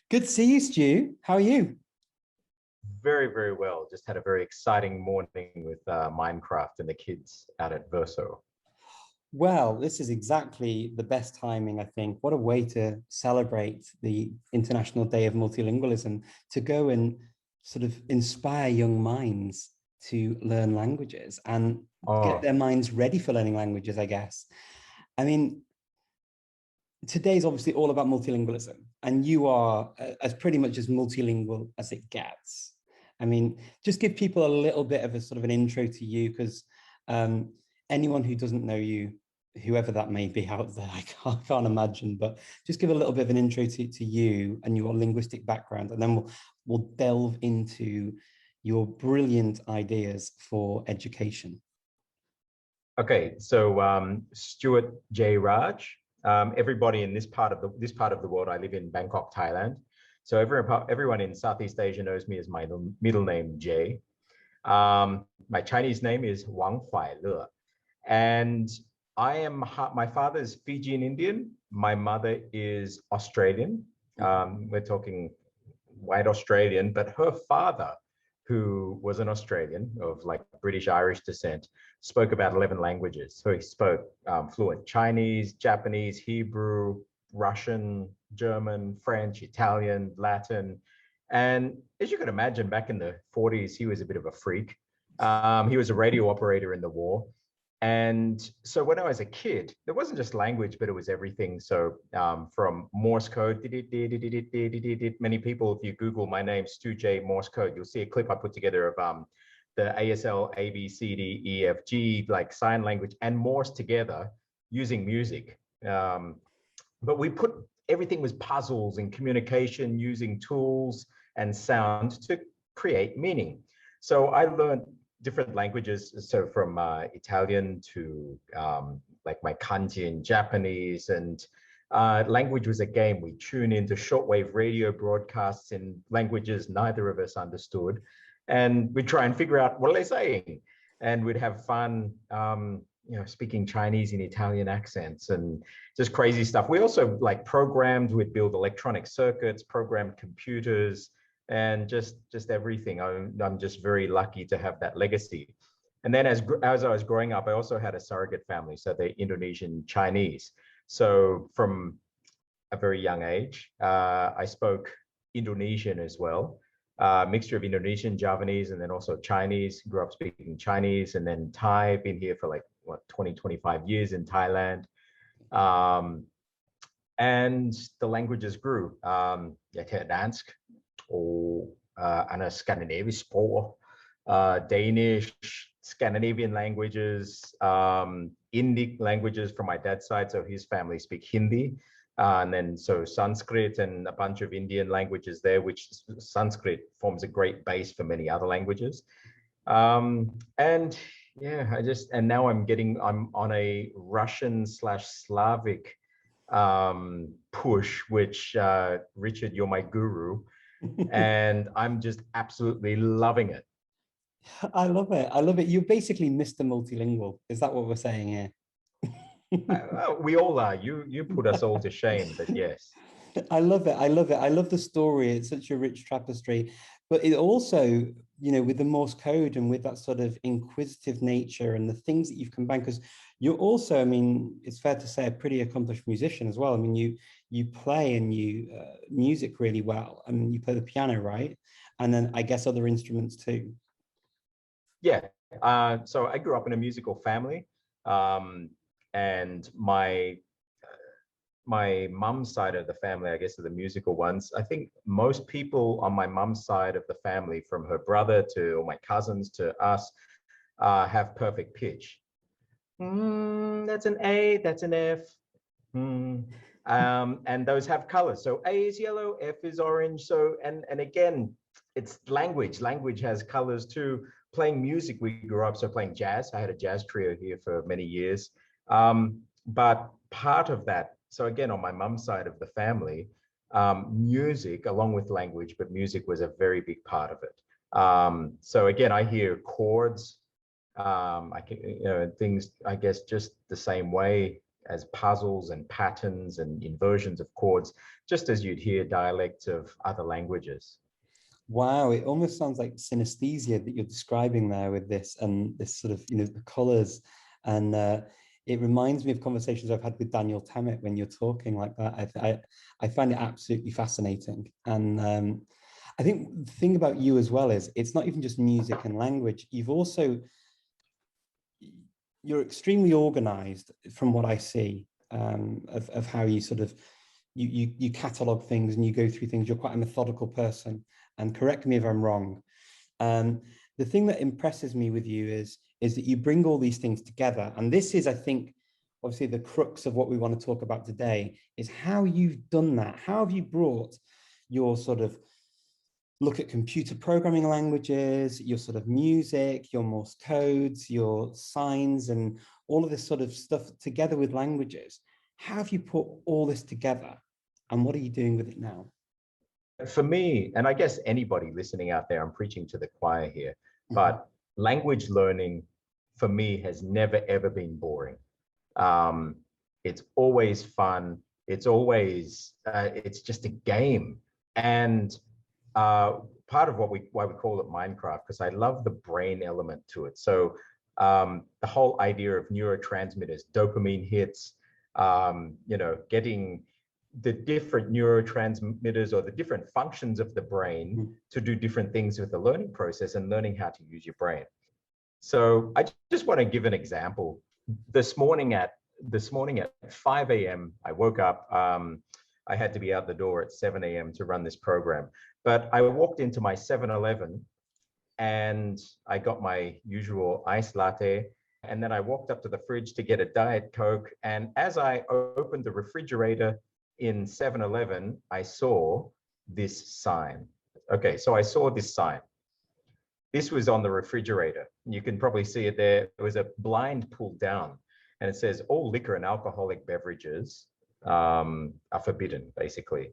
Good to see you, Stu. How are you? Very, very well. Just had a very exciting morning with Minecraft and the kids out at Verso. Well, this is exactly the best timing, I think. What a way to celebrate the International Day of Multilingualism, to go and sort of inspire young minds to learn languages and get Oh, their minds ready for learning languages, I guess. I mean, today's obviously all about multilingualism, and you are as pretty much as multilingual as it gets. I mean, just give people a little bit of a sort of an intro to you, because anyone who doesn't know you, whoever that may be out there, I can't imagine, but just give a little bit of an intro to you and your linguistic background, and then we'll delve into your brilliant ideas for education. okay. So Stuart J Raj. Everybody in this part of the world, I live in Bangkok, Thailand. So everyone in Southeast Asia knows me as my middle name Jay. My Chinese name is Wang Huai Le, and my father is Fijian Indian. My mother is Australian. We're talking white Australian, but her father, who was an Australian of like British Irish descent, spoke about 11 languages. So he spoke fluent Chinese, Japanese, Hebrew, Russian, German, French, Italian, Latin. And as you can imagine, back in the 40s, he was a bit of a freak. He was a radio operator in the war. And so when I was a kid, there wasn't just language, but it was everything. So from Morse code, many people, if you Google my name, Stu J Morse code, you'll see a clip I put together of the ASL, A, B, C, D, E, F, G, like sign language and Morse together using music. But we put, everything was puzzles and communication using tools and sound to create meaning. So I learned different languages, so from Italian to like my kanji in Japanese, and language was a game. We tune into shortwave radio broadcasts in languages neither of us understood, and we'd try and figure out what are they saying, and we'd have fun speaking Chinese in Italian accents and just crazy stuff. We also like programmed, we'd build electronic circuits, programmed computers, and just everything. I'm just very lucky to have that legacy. And then as I was growing up, I also had a surrogate family, so they're Indonesian Chinese. So from a very young age, I spoke Indonesian as well, mixture of Indonesian, Javanese, and then also Chinese. Grew up speaking Chinese, and then Thai. Been here for like 20-25 years in Thailand. And the languages grew. Jeg kan dansk, og andre Scandinavisk sprog, Danish, Scandinavian languages, Indic languages from my dad's side, so his family speak Hindi, and then so Sanskrit and a bunch of Indian languages there, which Sanskrit forms a great base for many other languages. And yeah, and now I'm on a Russian/Slavic push, which Richard, you're my guru, and I'm just absolutely loving it. I love it. I love it. You're basically Mr. Multilingual. Is that what we're saying here? We all are. You put us all to shame, but yes. I love it. I love it. I love the story. It's such a rich tapestry, but it also, with the Morse code and with that sort of inquisitive nature and the things that you've combined, because you're also, I mean, it's fair to say, a pretty accomplished musician as well. I mean, you play and you music really well. I mean, you play the piano, right? And then I guess other instruments too. Yeah. So I grew up in a musical family, and my mum's side of the family, I guess, are the musical ones. I think most people on my mum's side of the family, from her brother to my cousins to us, have perfect pitch. That's an A, that's an F. And those have colors. So A is yellow, F is orange. So, and again, it's language. Language has colors too. Playing music, we grew up, so playing jazz. I had a jazz trio here for many years. But part of that, so again, on my mum's side of the family, music, along with language, but music was a very big part of it. So again, I hear chords, I can, things, I guess, just the same way as puzzles and patterns and inversions of chords, just as you'd hear dialects of other languages. Wow, it almost sounds like synesthesia that you're describing there with this, and this sort of, the colors. And it reminds me of conversations I've had with Daniel Tammet when you're talking like that. I find it absolutely fascinating. And I think the thing about you as well is it's not even just music and language. You're extremely organized from what I see, of how you sort of, you catalog things and you go through things. You're quite a methodical person. And correct me if I'm wrong. The thing that impresses me with you is that you bring all these things together. And this is, I think, obviously the crux of what we want to talk about today, is how you've done that. How have you brought your sort of look at computer programming languages, your sort of music, your Morse codes, your signs, and all of this sort of stuff together with languages? How have you put all this together? And what are you doing with it now? For me, and I guess anybody listening out there, I'm preaching to the choir here, but language learning for me has never, ever been boring. It's always fun. It's always, it's just a game. And part of why we call it Minecraft, because I love the brain element to it. So the whole idea of neurotransmitters, dopamine hits, getting the different neurotransmitters or the different functions of the brain to do different things with the learning process and learning how to use your brain. So I just want to give an example. This morning at 5 a.m., I woke up. I had to be out the door at 7 a.m. to run this program. But I walked into my 7-Eleven and I got my usual iced latte. And then I walked up to the fridge to get a Diet Coke. And as I opened the refrigerator in 7-Eleven, I saw this sign. Okay, so I saw this sign. This was on the refrigerator. You can probably see it there. It was a blind pulled down. And it says, all liquor and alcoholic beverages are forbidden, basically,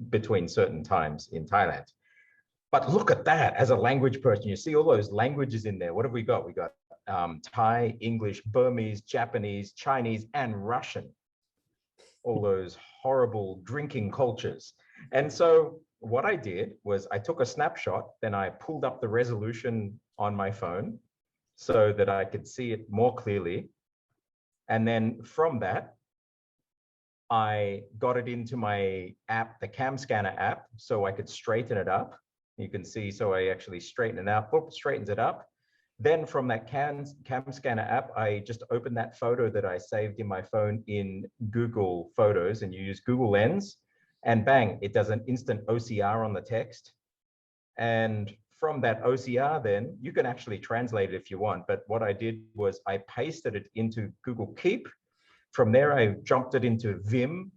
between certain times in Thailand. But look at that. As a language person, you see all those languages in there. What have we got? We got Thai, English, Burmese, Japanese, Chinese, and Russian. All those horrible drinking cultures. And so what I did was I took a snapshot, then I pulled up the resolution on my phone so that I could see it more clearly. And then from that, I got it into my app, the Cam Scanner app, so I could straighten it up. You can see, so I actually straighten it out, straightens it up. Then from that Cam Scanner app, I just opened that photo that I saved in my phone in Google Photos, and you use Google Lens, and bang, it does an instant OCR on the text. And from that OCR, then you can actually translate it if you want. But what I did was I pasted it into Google Keep. From there, I jumped it into Vim,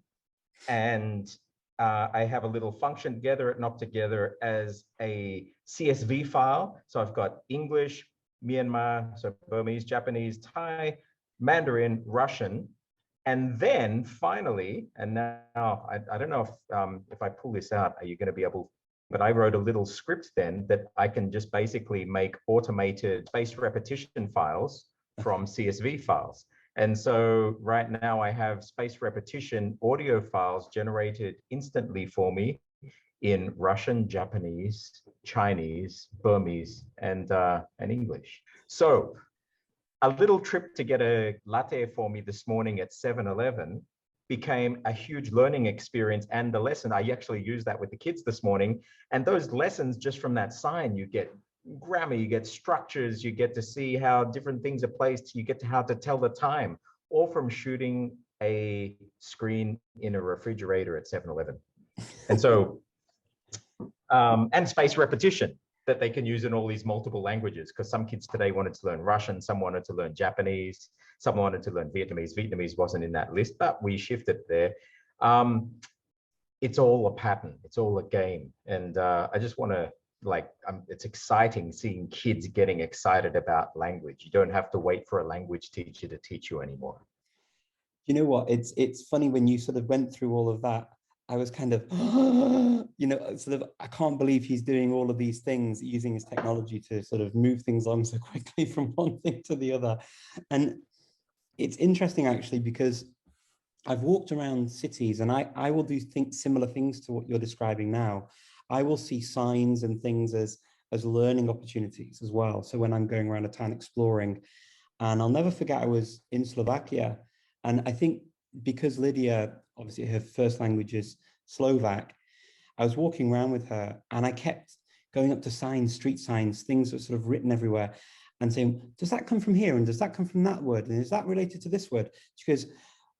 and I have a little function to gather it and up together as a CSV file. So I've got English, Myanmar, so Burmese, Japanese, Thai, Mandarin, Russian, and then finally, and now I don't know if I pull this out, are you going to be able? But I wrote a little script then that I can just basically make automated spaced repetition files from CSV files. And so right now I have spaced repetition audio files generated instantly for me in Russian, Japanese, Chinese, Burmese, and English. So a little trip to get a latte for me this morning at 7-Eleven became a huge learning experience. And the lesson, I actually used that with the kids this morning. And those lessons, just from that sign, you get grammar, you get structures, you get to see how different things are placed, you get to how to tell the time, all from shooting a screen in a refrigerator at 7-Eleven. And so, and spaced repetition that they can use in all these multiple languages, because some kids today wanted to learn Russian, some wanted to learn Japanese, some wanted to learn Vietnamese. Vietnamese wasn't in that list, but we shifted there. It's all a pattern, it's all a game. And I just want to, it's exciting seeing kids getting excited about language. You don't have to wait for a language teacher to teach you anymore. You know what? It's funny when you sort of went through all of that. I was kind of, sort of, I can't believe he's doing all of these things using his technology to sort of move things on so quickly from one thing to the other. And it's interesting actually, because I've walked around cities and I will do similar things to what you're describing now. I will see signs and things as learning opportunities as well. So when I'm going around a town exploring, and I'll never forget, I was in Slovakia, and I think because Lydia, obviously her first language is Slovak, I was walking around with her and I kept going up to signs, street signs, things that are sort of written everywhere, and saying, does that come from here? And does that come from that word? And is that related to this word? Because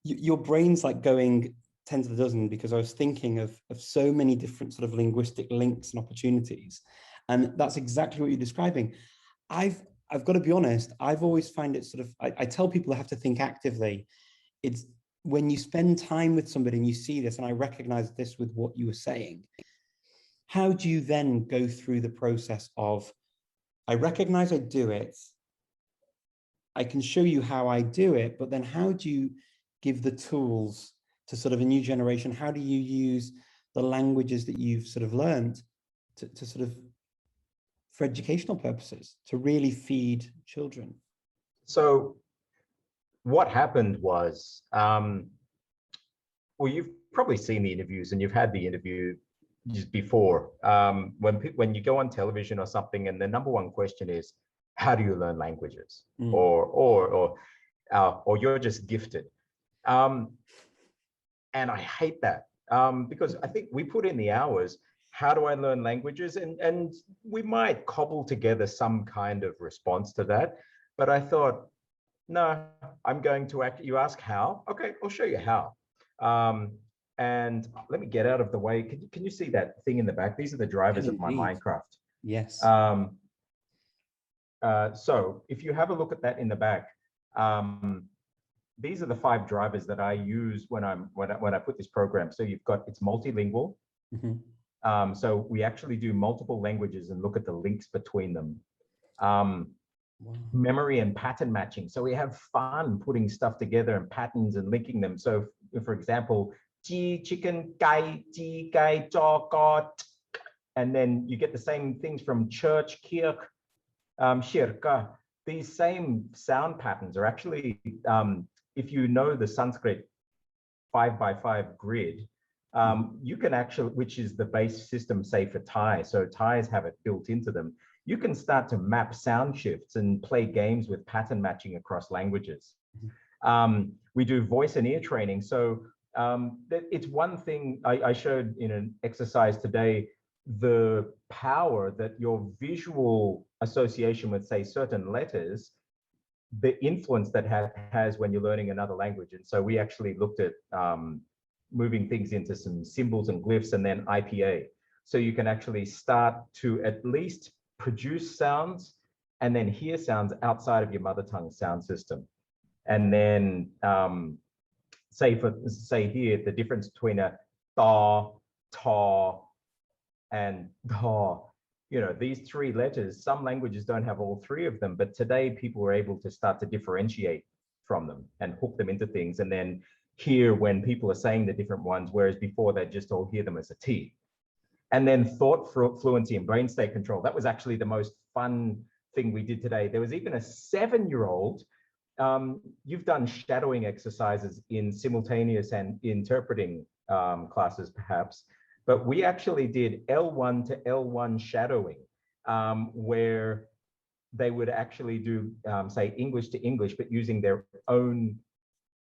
your brain's like going 10 to the dozen, because I was thinking of so many different sort of linguistic links and opportunities. And that's exactly what you're describing. I've got to be honest, I've always find it sort of, I tell people they have to think actively. It's when you spend time with somebody and you see this, and I recognize this with what you were saying, how do you then go through the process of, I recognize I do it, I can show you how I do it, but then how do you give the tools to sort of a new generation? How do you use the languages that you've sort of learned to sort of, for educational purposes, to really feed children? So what happened was, well, you've probably seen the interviews and you've had the interview just before, when you go on television or something, and the number one question is, how do you learn languages? Or you're just gifted. And I hate that, because I think we put in the hours. How do I learn languages? And we might cobble together some kind of response to that. But I thought, no, I'm going to you ask how? Okay, I'll show you how. And let me get out of the way. Can you see that thing in the back? These are the drivers of my Minecraft. Yes. So if you have a look at that in the back, these are the 5 drivers that I use when I put this program. So you've got, it's multilingual. So we actually do multiple languages and look at the links between them. Memory and pattern matching. So we have fun putting stuff together and patterns and linking them. So for example, ji, chicken, gai, ji, gai, jaw, god. And then you get the same things from church, kirk, shirka. These same sound patterns are actually, if you know the Sanskrit 5x5 grid, you can actually, which is the base system, say for Thai, so Thais have it built into them, you can start to map sound shifts and play games with pattern matching across languages. We do voice and ear training. So it's one thing I showed in an exercise today, the power that your visual association with, say, certain letters, the influence that has when you're learning another language. And so we actually looked at moving things into some symbols and glyphs, and then IPA. So you can actually start to at least produce sounds and then hear sounds outside of your mother tongue sound system. And then say here, the difference between a thaw, taw, and dhaw. You know, these 3 letters, some languages don't have all 3 of them, but today people are able to start to differentiate from them and hook them into things, and then hear when people are saying the different ones, whereas before they just all hear them as a T. And then thought fluency and brain state control. That was actually the most fun thing we did today. There was even a 7-year-old, you've done shadowing exercises in simultaneous and interpreting classes perhaps, but we actually did L1 to L1 shadowing, where they would actually do, say, English to English, but using their own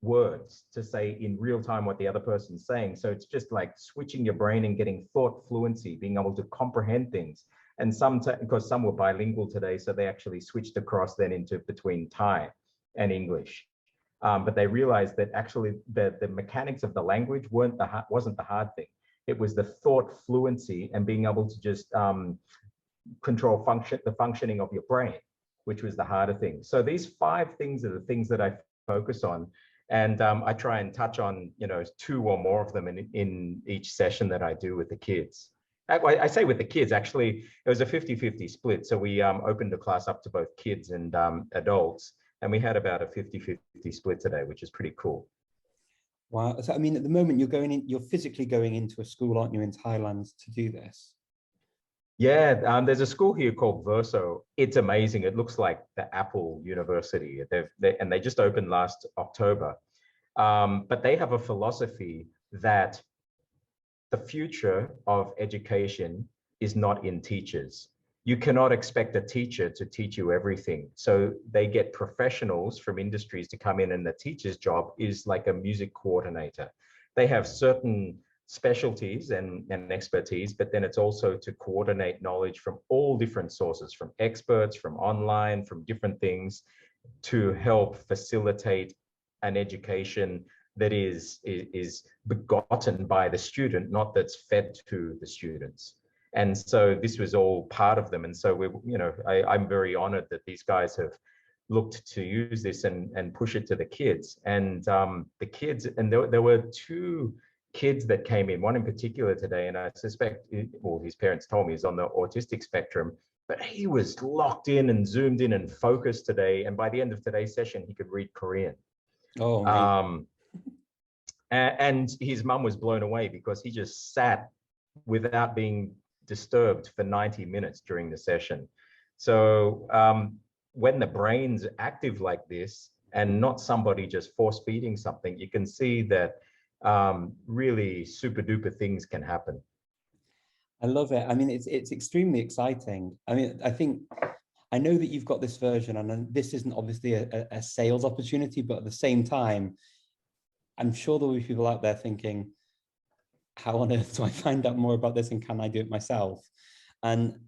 words to say in real time what the other person's saying. So it's just like switching your brain and getting thought fluency, being able to comprehend things. And because some were bilingual today, so they actually switched across then into between Thai and English. But they realized that actually the mechanics of the language wasn't the hard thing. It was the thought fluency and being able to just control the functioning of your brain, which was the harder thing. So these 5 things are the things that I focus on. And I try and touch on, 2 or more of them in each session that I do with the kids. I say with the kids, actually, it was a 50-50 split. So we opened the class up to both kids and adults, and we had about a 50-50 split today, which is pretty cool. Wow. So, I mean, at the moment you're physically going into a school, aren't you, in Thailand to do this? Yeah, there's a school here called Reverso. It's amazing. It looks like the Apple University. And they just opened last October. But they have a philosophy that the future of education is not in teachers. You cannot expect a teacher to teach you everything. So they get professionals from industries to come in, and the teacher's job is like a music coordinator. They have certain specialties and expertise, but then it's also to coordinate knowledge from all different sources, from experts, from online, from different things, to help facilitate an education that is begotten by the student, not that's fed to the students. And so this was all part of them. And so I'm very honored that these guys have looked to use this and push it to the kids. And the kids, and there were two kids that came in, one in particular today, and I suspect, well, his parents told me he's on the autistic spectrum, but he was locked in and zoomed in and focused today. And by the end of today's session, he could read Korean. Oh, amazing. And his mum was blown away because he just sat without being disturbed for 90 minutes during the session. So when the brain's active like this and not somebody just force feeding something, you can see that really super duper things can happen. I love it. I mean, it's extremely exciting. I mean, I know that you've got this version, and this isn't obviously a sales opportunity, but at the same time, I'm sure there'll be people out there thinking, how on earth do I find out more about this, and can I do it myself? And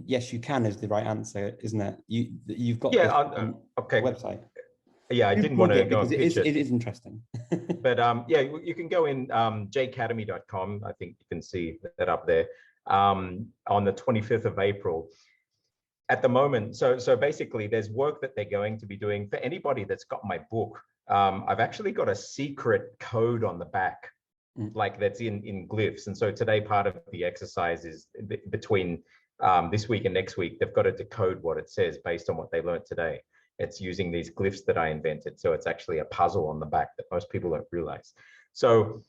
yes, you can is the right answer, isn't it? You've got this okay. website. Yeah, I didn't want to go and pitch it is interesting. But yeah, you can go in jacademy.com. I think you can see that up there on the 25th of April. At the moment, so basically there's work that they're going to be doing. For anybody that's got my book, I've actually got a secret code on the back, like that's in glyphs. And so today part of the exercise is between this week and next week, they've got to decode what it says based on what they learned today. It's using these glyphs that I invented. So it's actually a puzzle on the back that most people don't realize. So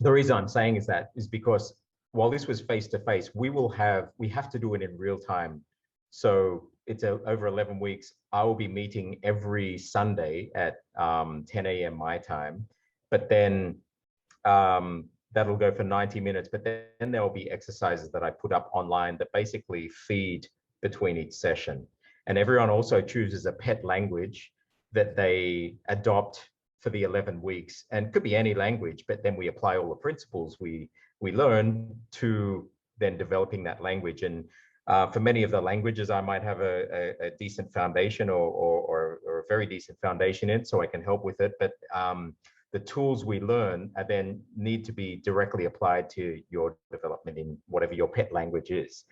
the reason I'm saying is because while this was face-to-face, we have to do it in real time. So it's over 11 weeks. I will be meeting every Sunday at 10 a.m. my time, but then that'll go for 90 minutes. But then there will be exercises that I put up online that basically feed between each session. And everyone also chooses a pet language that they adopt for the 11 weeks. And it could be any language, but then we apply all the principles we learn to then developing that language. And for many of the languages, I might have a decent foundation or a very decent foundation in, so I can help with it. But the tools we learn are then need to be directly applied to your development in whatever your pet language is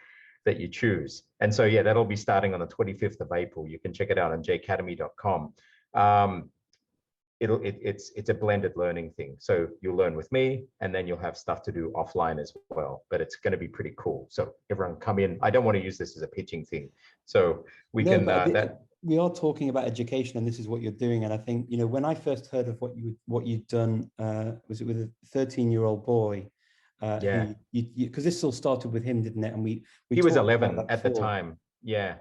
that you choose. And so, yeah, that'll be starting on the 25th of April. You can check it out on jacademy.com. It's a blended learning thing. So you'll learn with me, and then you'll have stuff to do offline as well. But it's going to be pretty cool. So everyone come in. I don't want to use this as a pitching thing. So we can we are talking about education, and this is what you're doing. And I think, you know, when I first heard of what you'd done, was it with a 13-year-old boy? Yeah, because this all started with him, didn't it? And he was 11 at the time. Yeah.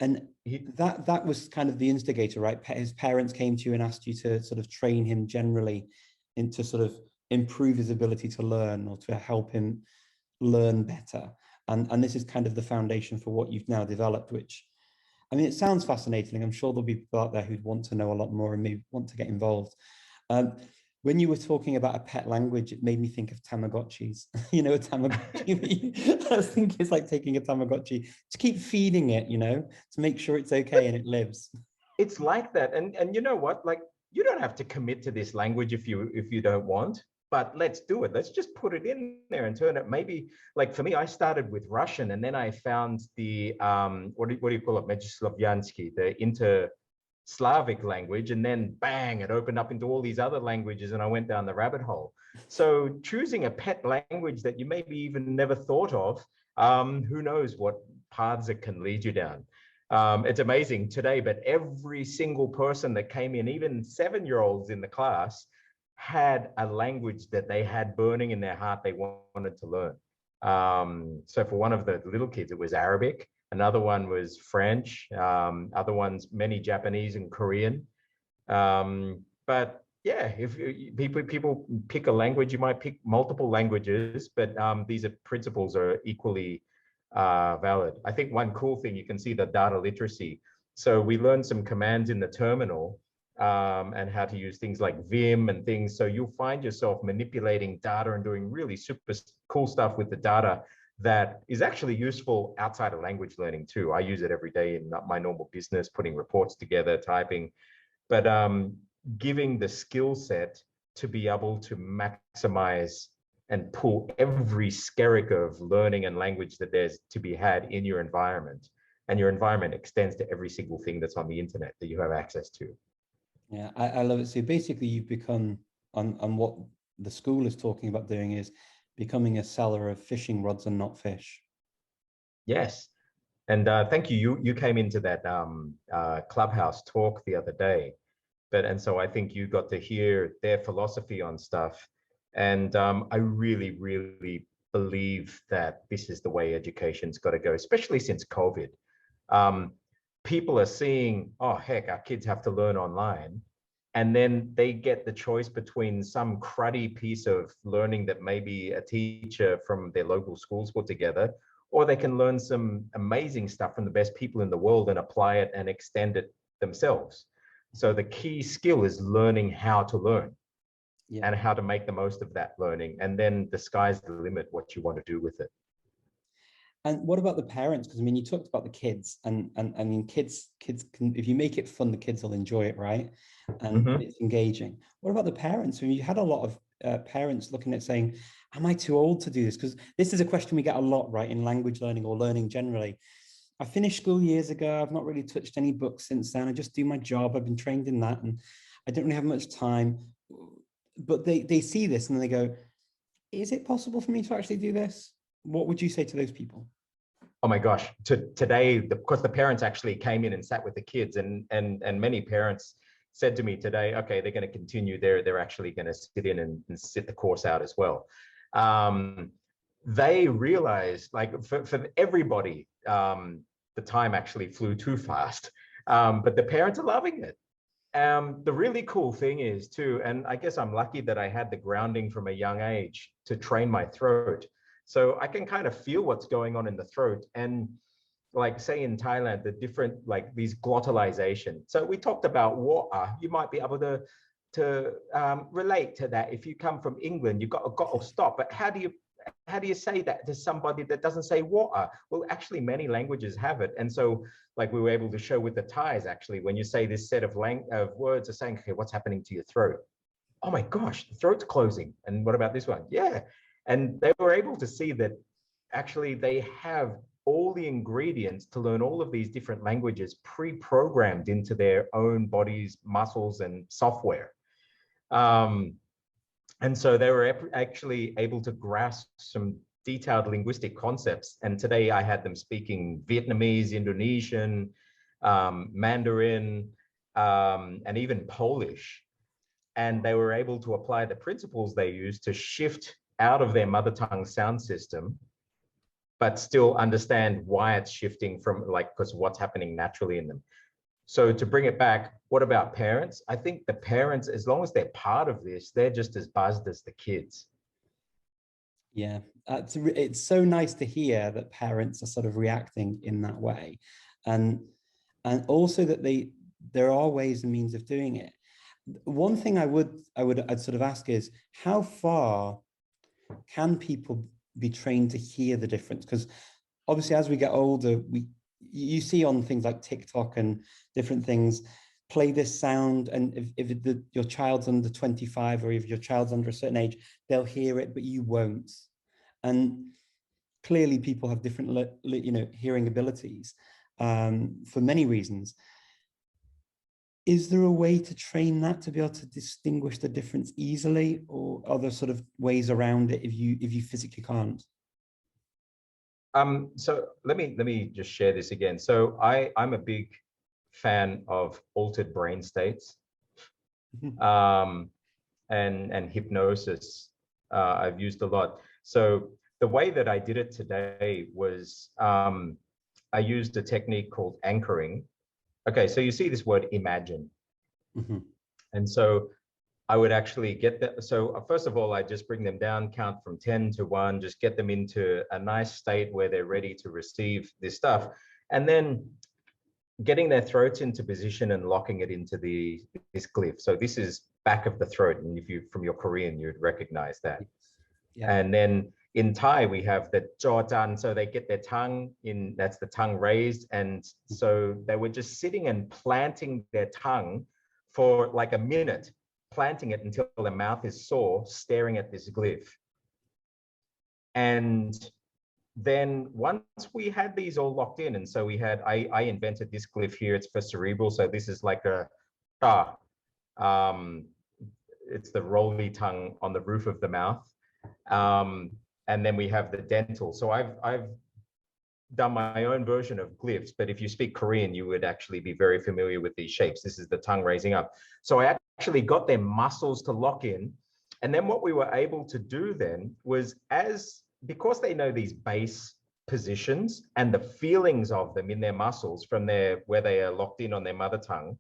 And that was kind of the instigator, right? His parents came to you and asked you to sort of train him generally into sort of improve his ability to learn, or to help him learn better. And this is kind of the foundation for what you've now developed, which, I mean, it sounds fascinating. I'm sure there'll be people out there who'd want to know a lot more and maybe want to get involved. When you were talking about a pet language, it made me think of Tamagotchis. You know, a Tamagotchi. I think it's like taking a Tamagotchi to keep feeding it, you know, to make sure it's okay and it lives. It's like that. And you know what? Like, you don't have to commit to this language if you don't want, but let's do it. Let's just put it in there and turn it. Maybe, like for me, I started with Russian, and then I found the what do you call it? Mejislavyansky, the Slavic language, and then bang, it opened up into all these other languages, and I went down the rabbit hole. So choosing a pet language that you maybe even never thought of, who knows what paths it can lead you down. It's amazing today, but every single person that came in, even 7-year-olds in the class, had a language that they had burning in their heart they wanted to learn. So for one of the little kids, it was Arabic. Another one was French. Other ones, many Japanese and Korean. But yeah, if people pick a language, you might pick multiple languages, but these principles are equally valid. I think one cool thing, you can see the data literacy. So we learned some commands in the terminal and how to use things like Vim and things. So you'll find yourself manipulating data and doing really super cool stuff with the data that is actually useful outside of language learning too. I use it every day in my normal business, putting reports together, typing, but giving the skill set to be able to maximize and pull every skerrick of learning and language that there's to be had in your environment. And your environment extends to every single thing that's on the internet that you have access to. Yeah, I love it. So basically you've become, on what the school is talking about doing, is becoming a seller of fishing rods and not fish. Yes. And thank you. You came into that Clubhouse talk the other day. And so I think you got to hear their philosophy on stuff. And I really, really believe that this is the way education's got to go, especially since COVID. People are seeing, oh, heck, our kids have to learn online. And then they get the choice between some cruddy piece of learning that maybe a teacher from their local schools put together, or they can learn some amazing stuff from the best people in the world and apply it and extend it themselves. So the key skill is learning how to learn, yeah, and how to make the most of that learning. And then the sky's the limit, what you want to do with it. And what about the parents? Because I mean, you talked about the kids, and I mean, kids can, if you make it fun, the kids will enjoy it, right? And it's engaging. What about the parents? I mean, you had a lot of parents looking at saying, am I too old to do this? Because this is a question we get a lot, right, in language learning or learning generally. I finished school years ago. I've not really touched any books since then. I just do my job. I've been trained in that, and I don't really have much time. But they see this and they go, is it possible for me to actually do this? What would you say to those people? Oh my gosh, today, because the parents actually came in and sat with the kids, and many parents said to me today, okay, they're going to continue. They're actually going to sit in and sit the course out as well. They realized, like, for everybody, the time actually flew too fast, but the parents are loving it. The really cool thing is too, and I guess I'm lucky that I had the grounding from a young age to train my throat. So I can kind of feel what's going on in the throat. And like, say in Thailand, the different, like, these glottalization. So we talked about water. You might be able to relate to that. If you come from England, you've got to stop. But how do you say that to somebody that doesn't say water? Well, actually, many languages have it. And so, like, we were able to show with the Thais, actually, when you say this set of words are saying, okay, what's happening to your throat? Oh my gosh, the throat's closing. And what about this one? Yeah. And they were able to see that actually they have all the ingredients to learn all of these different languages pre-programmed into their own bodies, muscles, and software. And so they were actually able to grasp some detailed linguistic concepts. And today I had them speaking Vietnamese, Indonesian, Mandarin, and even Polish. And they were able to apply the principles they used to shift out of their mother tongue sound system, but still understand why it's shifting from, like, because what's happening naturally in them. So to bring it back, what about parents? I think the parents, as long as they're part of this, they're just as buzzed as the kids. Yeah, it's so nice to hear that parents are sort of reacting in that way. And also that there are ways and means of doing it. One thing I'd sort of ask is, how far can people be trained to hear the difference? Because obviously, as we get older, you see on things like TikTok and different things, play this sound, and if your child's under 25 or if your child's under a certain age, they'll hear it, but you won't. And clearly, people have different, hearing abilities for many reasons. Is there a way to train that to be able to distinguish the difference easily, or are there sort of ways around it if you physically can't? So let me just share this again. So I'm a big fan of altered brain states, and hypnosis. I've used a lot. So the way that I did it today was I used a technique called anchoring. Okay, so you see this word imagine. Mm-hmm. And so I would actually get that. So first of all, I just bring them down, count from 10 to 1, just get them into a nice state where they're ready to receive this stuff. And then getting their throats into position and locking it into this glyph. So this is back of the throat. And if you, from your Korean, you'd recognize that. Yeah. And then in Thai, we have the jaw dan. So they get their tongue in, that's the tongue raised. And so they were just sitting and planting their tongue for like a minute, planting it until the mouth is sore, staring at this glyph. And then once we had these all locked in, and so we had, I invented this glyph here. It's for cerebral. So this is like a ta. It's the rolly tongue on the roof of the mouth. And then we have the dental. So I've done my own version of glyphs, but if you speak Korean, you would actually be very familiar with these shapes. This is the tongue raising up. So I actually got their muscles to lock in. And then what we were able to do then was, because they know these base positions and the feelings of them in their muscles from where they are locked in on their mother tongue,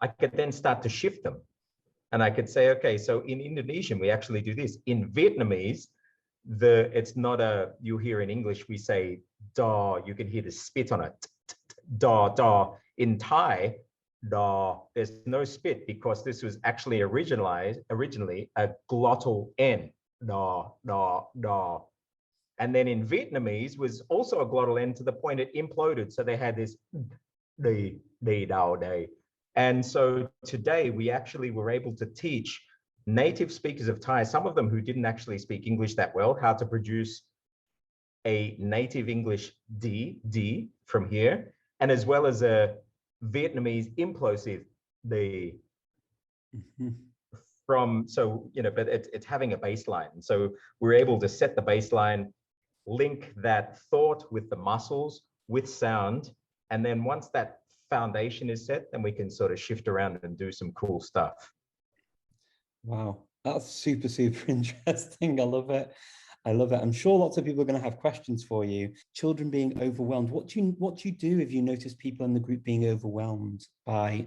I could then start to shift them. And I could say, okay, so in Indonesian, we actually do this. In Vietnamese, it's not you hear in English, we say da, you can hear the spit on it, da, da. In Thai, da, there's no spit because this was actually originally a glottal N, da, da, da. And then in Vietnamese was also a glottal N to the point it imploded. So they had this di, di, dao, day. And so today we actually were able to teach native speakers of Thai, some of them who didn't actually speak English that well, how to produce a native English D from here, and as well as a Vietnamese implosive D. From, so, you know, but it's having a baseline. And so we're able to set the baseline, link that thought with the muscles, with sound. And then once that foundation is set, then we can sort of shift around and do some cool stuff. Wow, that's super, super interesting. I love it. I love it. I'm sure lots of people are going to have questions for you. Children being overwhelmed. What do you do if you notice people in the group being overwhelmed by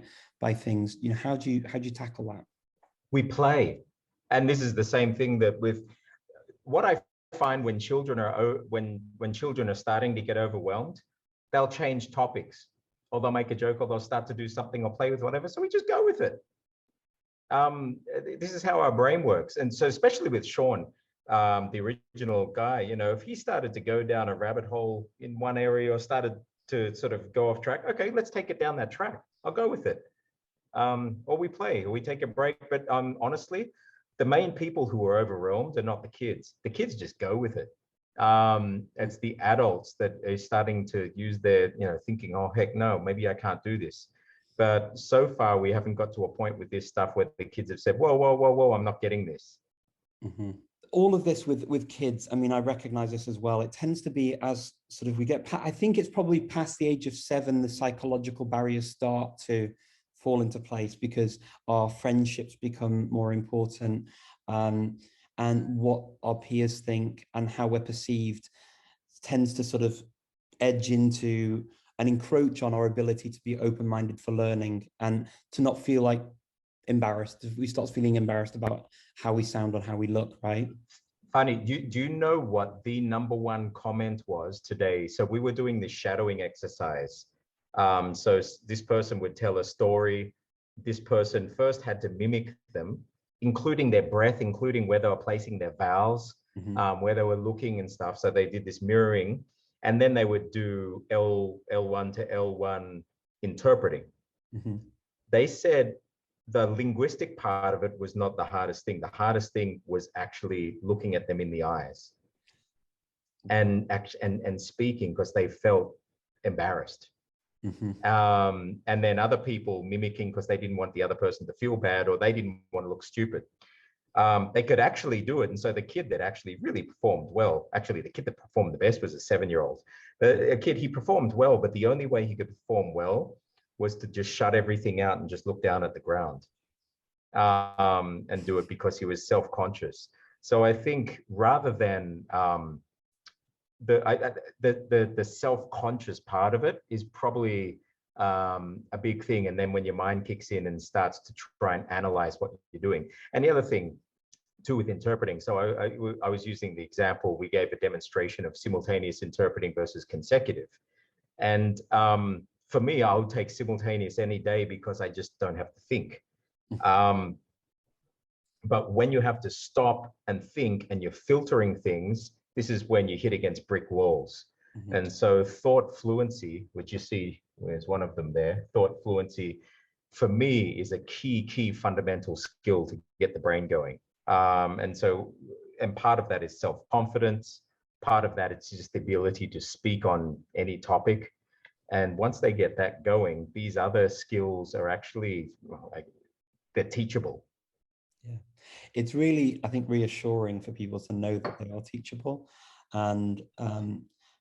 things? You know, how do you tackle that? We play, and this is the same thing that with what I find when children are when children are starting to get overwhelmed, they'll change topics, or they'll make a joke, or they'll start to do something or play with whatever. So we just go with it. This is how our brain works. And so especially with Sean, the original guy, you know, if he started to go down a rabbit hole in one area or started to sort of go off track, okay, let's take it down that track. I'll go with it. Or we play, or we take a break. But honestly, the main people who are overwhelmed are not the kids. The kids just go with it. It's the adults that are starting to use their, you know, thinking, oh, heck no, maybe I can't do this. But so far, we haven't got to a point with this stuff where the kids have said, whoa, whoa, whoa, whoa, I'm not getting this. Mm-hmm. All of this with kids, I mean, I recognize this as well. It tends to be as sort of we get, I think it's probably past the age of 7, the psychological barriers start to fall into place because our friendships become more important, and what our peers think and how we're perceived tends to sort of edge into and encroach on our ability to be open-minded for learning and to not feel like embarrassed. We start feeling embarrassed about how we sound or how we look, right? Funny, do you know what the #1 comment was today? So we were doing this shadowing exercise. So this person would tell a story. This person first had to mimic them, including their breath, including where they were placing their vowels, where they were looking and stuff. So they did this mirroring. And then they would do L1 to L1 interpreting. They said the linguistic part of it was not the hardest thing. The hardest thing was actually looking at them in the eyes and speaking, because they felt embarrassed. And then other people mimicking because they didn't want the other person to feel bad, or they didn't want to look stupid. They could actually do it. And so the kid that actually really performed well, actually the kid that performed the best was a 7-year-old. A kid, he performed well, but the only way he could perform well was to just shut everything out and just look down at the ground and do it because he was self-conscious. So I think rather than the self-conscious part of it is probably a big thing. And then when your mind kicks in and starts to try and analyze what you're doing. And the other thing too with interpreting, so I was using the example, we gave a demonstration of simultaneous interpreting versus consecutive. And for me, I would take simultaneous any day because I just don't have to think. But when you have to stop and think and you're filtering things, this is when you hit against brick walls. And so thought fluency, which you see, there's one of them there, thought fluency, for me is a key fundamental skill to get the brain going. And part of that is self-confidence. Part of that, it's just the ability to speak on any topic. And once they get that going, these other skills are actually, they're teachable. Yeah, it's really, I think, reassuring for people to know that they are teachable. And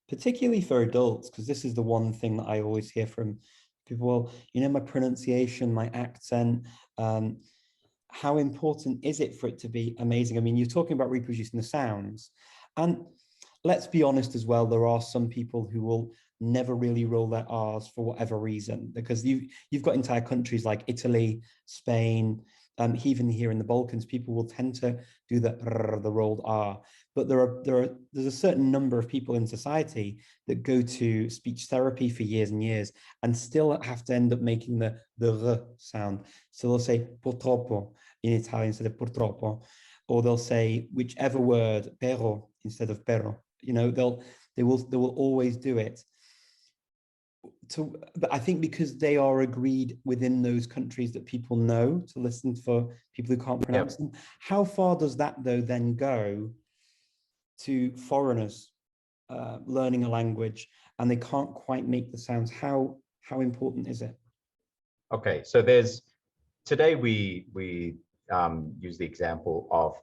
particularly for adults, because this is the one thing that I always hear from people, well, you know, my pronunciation, my accent, how important is it for it to be amazing? I mean, you're talking about reproducing the sounds. And let's be honest as well, there are some people who will never really roll their R's for whatever reason, because you've got entire countries like Italy, Spain, even here in the Balkans, people will tend to do the rolled R. But there's a certain number of people in society that go to speech therapy for years and years and still have to end up making the R sound. So they'll say purtroppo in Italian instead of purtroppo, or they'll say whichever word, pero instead of pero. You know, they will always do it. But I think because they are agreed within those countries that people know to listen for people who can't pronounce them. How far does that though then go to foreigners learning a language and they can't quite make the sounds? How important is it? Okay, so today we use the example of,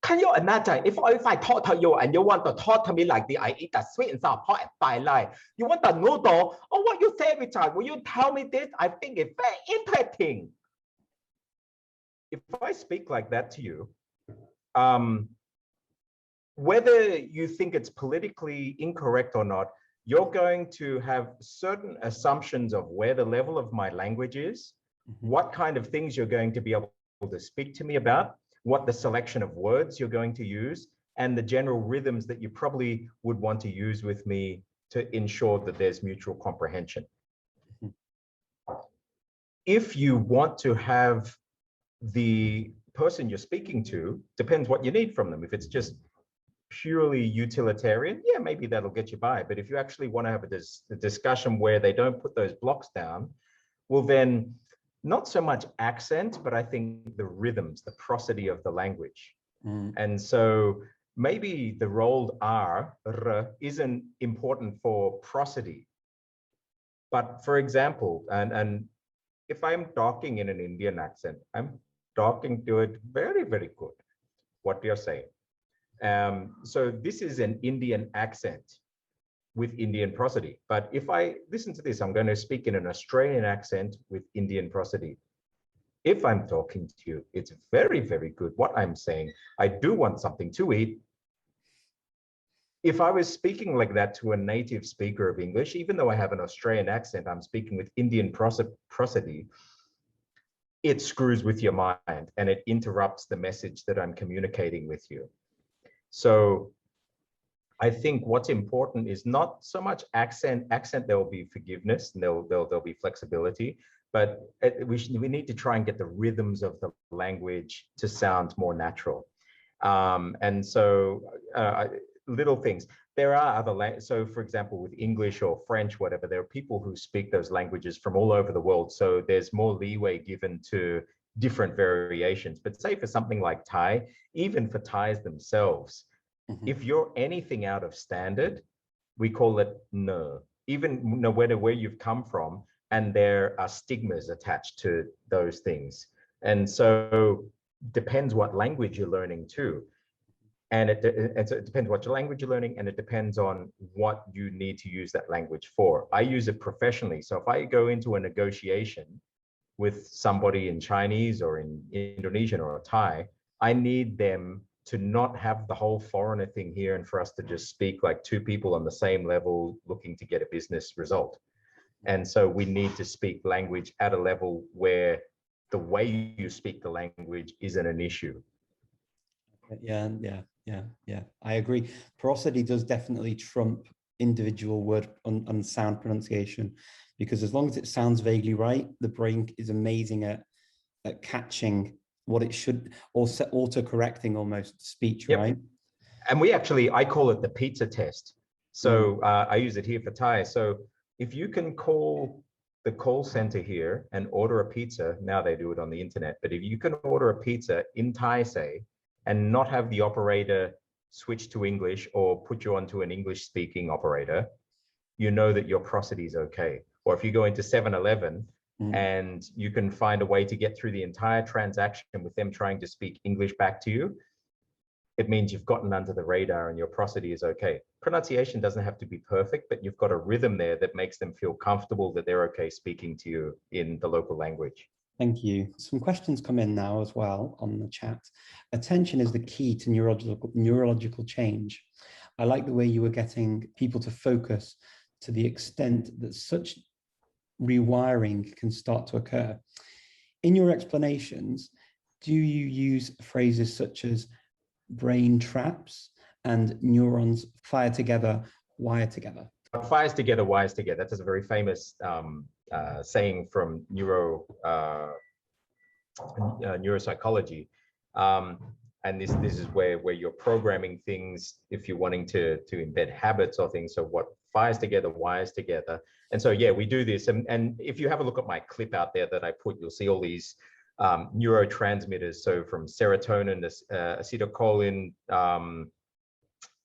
can you imagine if I talk to you and you want to talk to me like I eat the sweet and sour pot and Thai, you want the noodle? Oh, what you say, Richard? Will you tell me this? I think it's very interesting. If I speak like that to you, whether you think it's politically incorrect or not, you're going to have certain assumptions of where the level of my language is, what kind of things you're going to be able to speak to me about, what the selection of words you're going to use, and the general rhythms that you probably would want to use with me to ensure that there's mutual comprehension. If you want to have the person you're speaking to, depends what you need from them. If it's just purely utilitarian, yeah, maybe that'll get you by. But if you actually want to have a discussion where they don't put those blocks down, well then, not so much accent, but I think the rhythms, the prosody of the language. And so maybe the rolled R isn't important for prosody. But for example, and if I'm talking in an Indian accent, I'm talking to it very, very good, what you're saying. So this is an Indian accent with Indian prosody. But if I listen to this, I'm going to speak in an Australian accent with Indian prosody. If I'm talking to you, it's very, very good what I'm saying. I do want something to eat. If I was speaking like that to a native speaker of English, even though I have an Australian accent, I'm speaking with Indian prosody, it screws with your mind and it interrupts the message that I'm communicating with you. So I think what's important is not so much accent. There will be forgiveness and there'll be flexibility, but we need to try and get the rhythms of the language to sound more natural. And so little things. There are other so for example, with English or French, whatever, there are people who speak those languages from all over the world. So there's more leeway given to different variations. But say for something like Thai, even for Thais themselves, if you're anything out of standard, we call it no, even no matter where you've come from, and there are stigmas attached to those things. And so depends what language you're learning too. And so it depends what your language you're learning, and it depends on what you need to use that language for. I use it professionally. So if I go into a negotiation with somebody in Chinese or in Indonesian or Thai, I need them to not have the whole foreigner thing here and for us to just speak like two people on the same level looking to get a business result. And so we need to speak language at a level where the way you speak the language isn't an issue. Yeah. I agree. Prosody does definitely trump individual word and sound pronunciation, because as long as it sounds vaguely right, the brain is amazing at catching what it should, or auto-correcting almost speech, Yep. right? And I call it the pizza test. So I use it here for Thai. So if you can call the call center here and order a pizza, now they do it on the internet, but if you can order a pizza in Thai, say, and not have the operator switch to English or put you onto an English speaking operator, you know that your prosody is okay. Or if you go into 7-Eleven and you can find a way to get through the entire transaction with them trying to speak English back to you, it means you've gotten under the radar and your prosody is okay. Pronunciation doesn't have to be perfect, but you've got a rhythm there that makes them feel comfortable that they're okay speaking to you in the local language. Thank you. Some questions come in now as well on the chat. Attention is the key to neurological change. I like the way you were getting people to focus to the extent that such rewiring can start to occur. In your explanations, do you use phrases such as brain traps and neurons fire together, wire together? Fires together, wires together. That's a very famous saying from neuropsychology. And this is where you're programming things if you're wanting to embed habits or things. So what fires together, wires together. And so, yeah, we do this. And if you have a look at my clip out there that I put, you'll see all these neurotransmitters. So from serotonin, acetylcholine,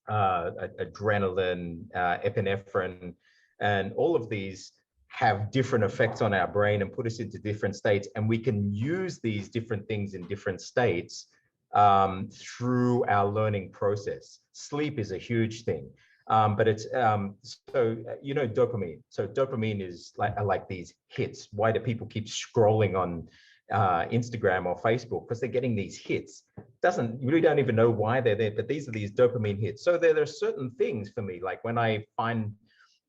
adrenaline, epinephrine, and all of these have different effects on our brain and put us into different states. And we can use these different things in different states through our learning process. Sleep is a huge thing. But it's so dopamine. So dopamine is like these hits. Why do people keep scrolling on Instagram or Facebook? Because they're getting these hits. You really don't even know why they're there, but these are these dopamine hits. So there are certain things for me, like when I find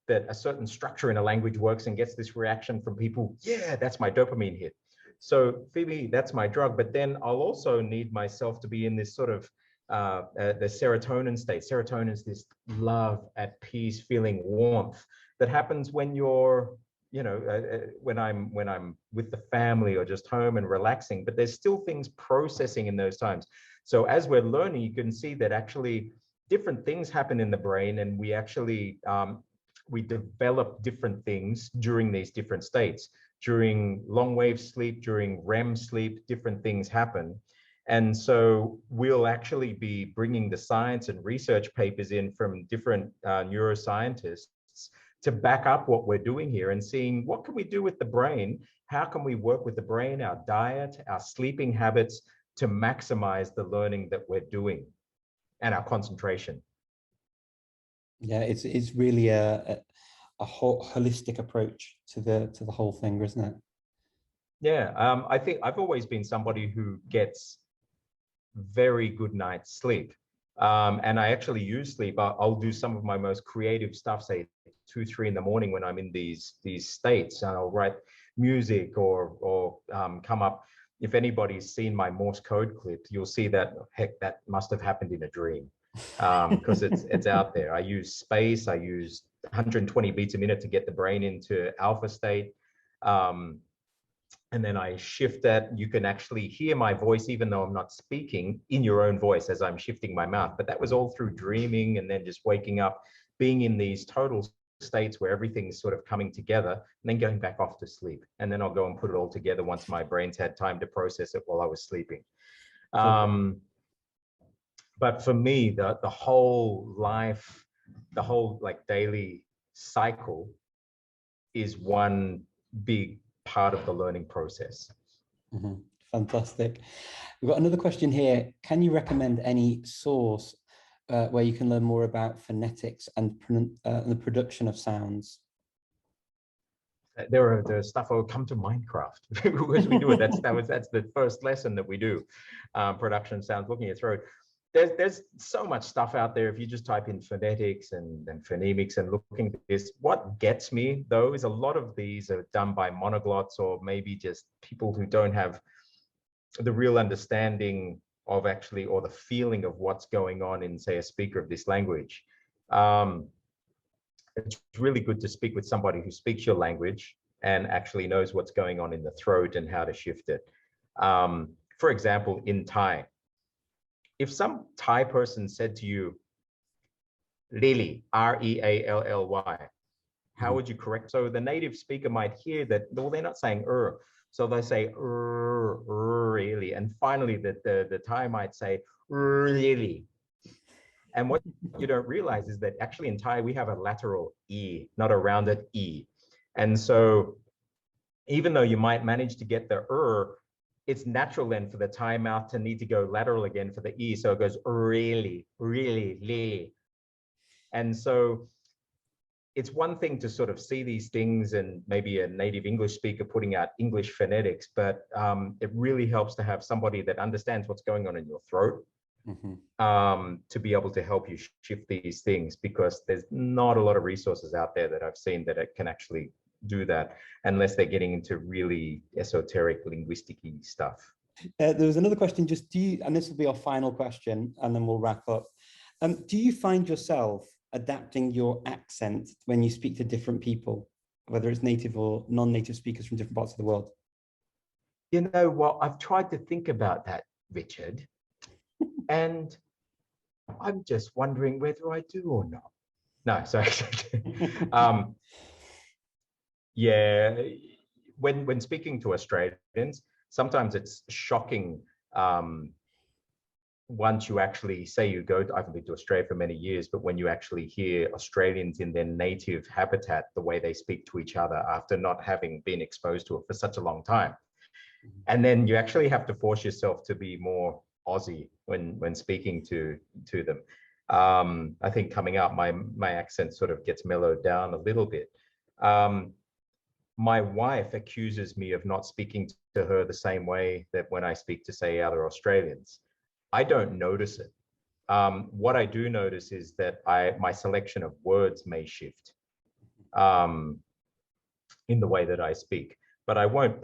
that a certain structure in a language works and gets this reaction from people, yeah, that's my dopamine hit. So Phoebe, that's my drug. But then I'll also need myself to be in this sort of the serotonin state. Serotonin is this love, at peace, feeling warmth that happens when you're, when I'm with the family or just home and relaxing, but there's still things processing in those times. So as we're learning, you can see that actually different things happen in the brain, and we actually, we develop different things during these different states. During long wave sleep, during REM sleep, different things happen. And so we'll actually be bringing the science and research papers in from different neuroscientists to back up what we're doing here and seeing what can we do with the brain? How can we work with the brain, our diet, our sleeping habits to maximize the learning that we're doing and our concentration? Yeah, it's really a whole holistic approach to the whole thing, isn't it? Yeah, I think I've always been somebody who gets very good night's sleep. And I actually use sleep. I'll do some of my most creative stuff, say 2-3 in the morning when I'm in these states, and I'll write music or come up. If anybody's seen my Morse code clip, you'll see that, heck, that must have happened in a dream, because it's out there. I use space. I use 120 beats a minute to get the brain into alpha state. And then I shift that. You can actually hear my voice, even though I'm not speaking, in your own voice as I'm shifting my mouth. But that was all through dreaming and then just waking up, being in these total states where everything's sort of coming together, and then going back off to sleep. And then I'll go and put it all together once my brain's had time to process it while I was sleeping. But for me, the whole life, the whole like daily cycle is one big part of the learning process. Mm-hmm. Fantastic. We've got another question here. Can you recommend any source where you can learn more about phonetics and the production of sounds? There's stuff that will come to Minecraft because we do it. That's the first lesson that we do. Production of sounds, looking at throat. there's so much stuff out there. If you just type in phonetics and phonemics and looking at this, what gets me though is a lot of these are done by monoglots, or maybe just people who don't have the real understanding of actually, or the feeling of what's going on in, say, a speaker of this language. It's really good to speak with somebody who speaks your language and actually knows what's going on in the throat and how to shift it. For example, in Thai, if some Thai person said to you, Lily, R-E-A-L-L-Y, how would you correct? So the native speaker might hear that, well, they're not saying so they say really. And finally, the Thai might say really. And what you don't realize is that actually in Thai, we have a lateral E, not a rounded E. And so even though you might manage to get the it's natural then for the Thai mouth to need to go lateral again for the E. So it goes really, really, really. And so it's one thing to sort of see these things and maybe a native English speaker putting out English phonetics, but it really helps to have somebody that understands what's going on in your throat. To be able to help you shift these things, because there's not a lot of resources out there that I've seen that it can actually do that, unless they're getting into really esoteric linguistic-y stuff. There was another question, just do you, and this will be our final question, and then we'll wrap up. Do you find yourself adapting your accent when you speak to different people, whether it's native or non-native speakers from different parts of the world? You know what, I've tried to think about that, Richard. And I'm just wondering whether I do or not. No, sorry. Yeah, when speaking to Australians, sometimes it's shocking once you actually say you go, I've been to Australia for many years, but when you actually hear Australians in their native habitat, the way they speak to each other after not having been exposed to it for such a long time. And then you actually have to force yourself to be more Aussie when speaking to them. I think coming out, my accent sort of gets mellowed down a little bit. My wife accuses me of not speaking to her the same way that when I speak to, say, other Australians. I don't notice it. What I do notice is that my selection of words may shift in the way that I speak, but I won't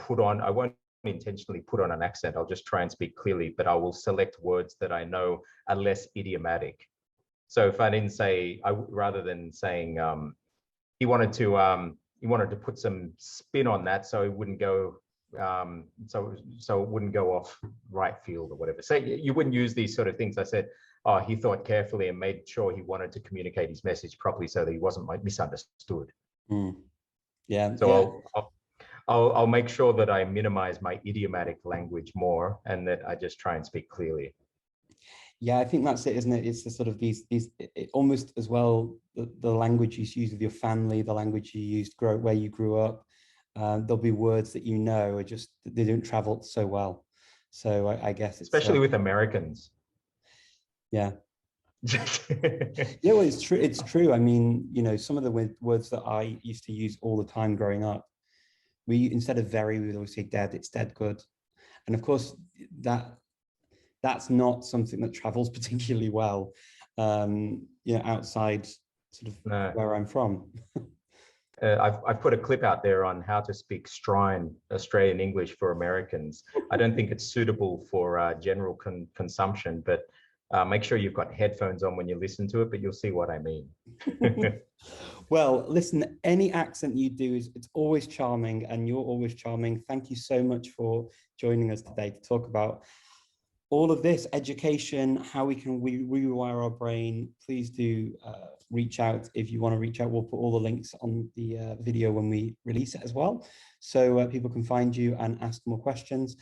intentionally put on an accent. I'll just try and speak clearly, but I will select words that I know are less idiomatic. So if I didn't say, rather than saying he wanted to put some spin on that so it wouldn't go so it wouldn't go off right field or whatever. So you wouldn't use these sort of things. I said, oh, he thought carefully and made sure he wanted to communicate his message properly so that he wasn't misunderstood. Yeah. So yeah. I'll make sure that I minimize my idiomatic language more, and that I just try and speak clearly. Yeah, I think that's it, isn't it? It's the sort of these almost as well, the language you use with your family, the language you used where you grew up. There'll be words that you know are just, they don't travel so well. So I guess it's especially with Americans. Yeah. Yeah, well, it's true. It's true. I mean, you know, some of the words that I used to use all the time growing up, instead of very, we would always say dead. It's dead good. And of course, that's not something that travels particularly well, you know, outside sort of where I'm from. I've put a clip out there on how to speak strine Australian English for Americans. I don't think it's suitable for general consumption, but make sure you've got headphones on when you listen to it, but you'll see what I mean. Well, listen, any accent you do, it's always charming, and you're always charming. Thank you so much for joining us today to talk about all of this education, how we can rewire our brain. Please do reach out if you want to reach out. We'll put all the links on the video when we release it as well, so people can find you and ask more questions.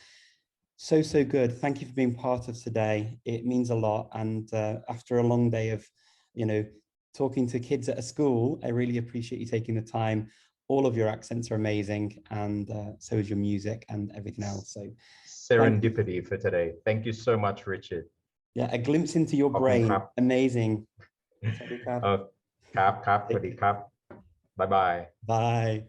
So good. Thank you for being part of today. It means a lot. And after a long day of, you know, talking to kids at a school, I really appreciate you taking the time. All of your accents are amazing, and so is your music and everything else. So serendipity for today. Thank you so much, Richard. Yeah, a glimpse into your brain. Amazing. Bye bye. Bye.